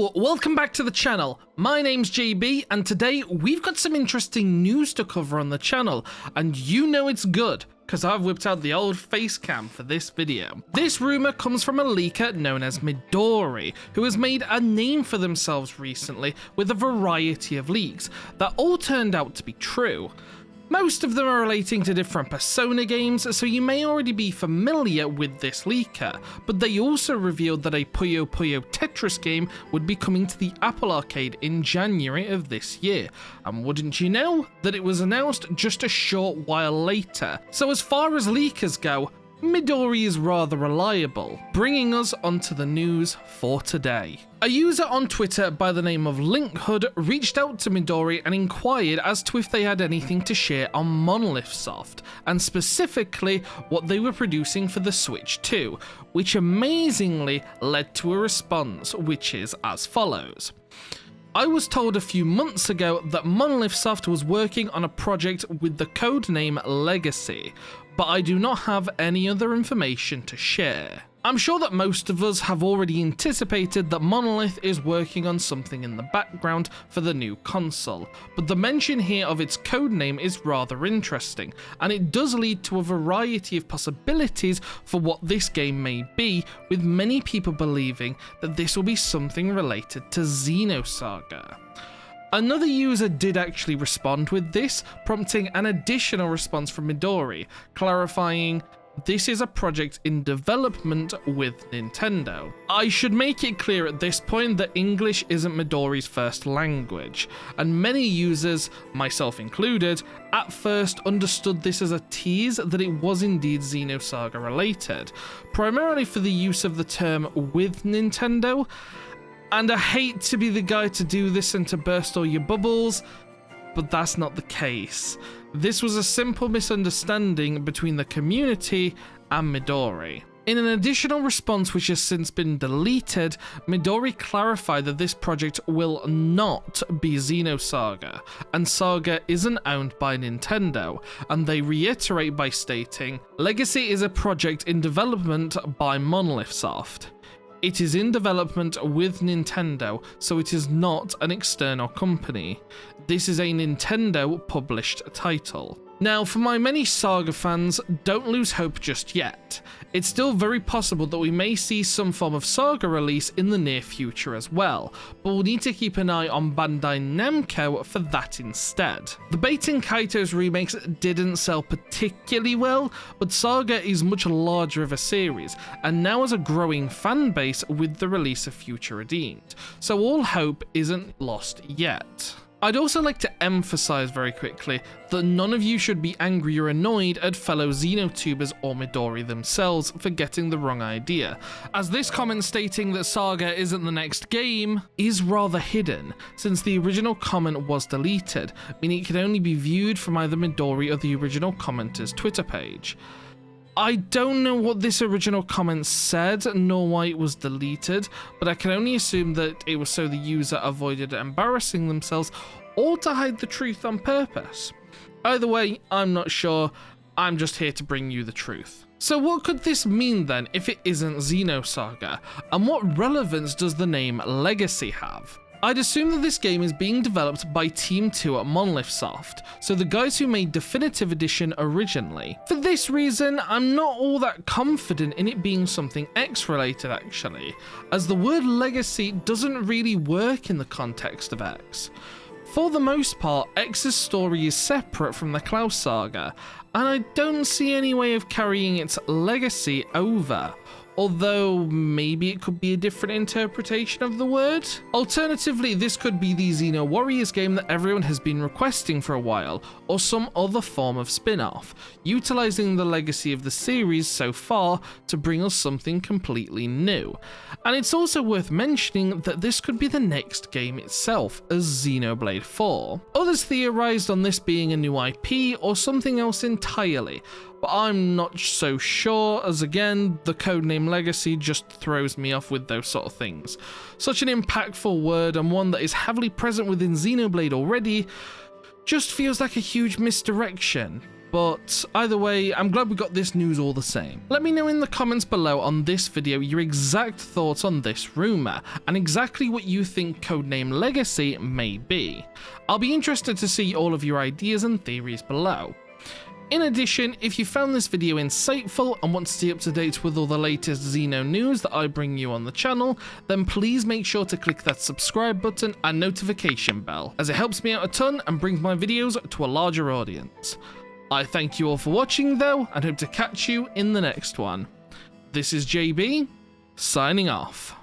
Hello, welcome back to the channel. My name's JB and today we've got some interesting news to cover on the channel, and you know it's good because I've whipped out the old face cam for this video. This rumour comes from a leaker known as Midori, who has made a name for themselves recently with a variety of leaks that all turned out to be true. Most of them are relating to different Persona games, so you may already be familiar with this leaker, but they also revealed that a Puyo Puyo Tetris game would be coming to the Apple Arcade in January of this year, and wouldn't you know that it was announced just a short while later. So as far as leakers go, Midori is rather reliable, bringing us onto the news for today. A user on Twitter by the name of LinkHood reached out to Midori and inquired as to if they had anything to share on Monolith Soft, and specifically what they were producing for the Switch 2, which amazingly led to a response which is as follows. I was told a few months ago that Monolith Soft was working on a project with the codename Legacy, but I do not have any other information to share. I'm sure that most of us have already anticipated that Monolith is working on something in the background for the new console, but the mention here of its codename is rather interesting, and it does lead to a variety of possibilities for what this game may be, with many people believing that this will be something related to Xeno Saga. Another user did actually respond with this, prompting an additional response from Midori, clarifying this is a project in development with Nintendo. I should make it clear at this point that English isn't Midori's first language, and many users, myself included, at first understood this as a tease that it was indeed Xenosaga related, primarily for the use of the term with Nintendo. And I hate to be the guy to do this and to burst all your bubbles, but that's not the case. This was a simple misunderstanding between the community and Midori. In an additional response which has since been deleted, Midori clarified that this project will not be Xenosaga, and Saga isn't owned by Nintendo, and they reiterate by stating, Legacy is a project in development by Monolith Soft. It is in development with Nintendo, so it is not an external company. This is a Nintendo published title. Now, for my many Saga fans, don't lose hope just yet. It's still very possible that we may see some form of Saga release in the near future as well, but we'll need to keep an eye on Bandai Namco for that instead. The Baten Kaitos remakes didn't sell particularly well, but Saga is much larger of a series, and now has a growing fan base with the release of Future Redeemed, so all hope isn't lost yet. I'd also like to emphasize very quickly that none of you should be angry or annoyed at fellow Xenotubers or Midori themselves for getting the wrong idea, as this comment stating that Saga isn't the next game is rather hidden, since the original comment was deleted, meaning it can only be viewed from either Midori or the original commenter's Twitter page. I don't know what this original comment said, nor why it was deleted, but I can only assume that it was so the user avoided embarrassing themselves or to hide the truth on purpose. Either way, I'm not sure, I'm just here to bring you the truth. So what could this mean then if it isn't Xenosaga, and what relevance does the name Legacy have? I'd assume that this game is being developed by Team 2 at Monolith Soft, so the guys who made Definitive Edition originally. For this reason, I'm not all that confident in it being something X related actually, as the word legacy doesn't really work in the context of X. For the most part, X's story is separate from the Klaus saga, and I don't see any way of carrying its legacy over. Although maybe it could be a different interpretation of the word. Alternatively, this could be the Xeno Warriors game that everyone has been requesting for a while, or some other form of spin-off, utilizing the legacy of the series so far to bring us something completely new. And it's also worth mentioning that this could be the next game itself, as Xenoblade 4. Others theorized on this being a new IP or something else entirely, but I'm not so sure, as again, the codename Legacy just throws me off with those sort of things. Such an impactful word, and one that is heavily present within Xenoblade already, just feels like a huge misdirection. But either way, I'm glad we got this news all the same. Let me know in the comments below on this video your exact thoughts on this rumour, and exactly what you think Codename Legacy may be. I'll be interested to see all of your ideas and theories below. In addition, if you found this video insightful and want to stay up to date with all the latest Xeno news that I bring you on the channel, then please make sure to click that subscribe button and notification bell, as it helps me out a ton and brings my videos to a larger audience. I thank you all for watching though, and hope to catch you in the next one. This is JB, signing off.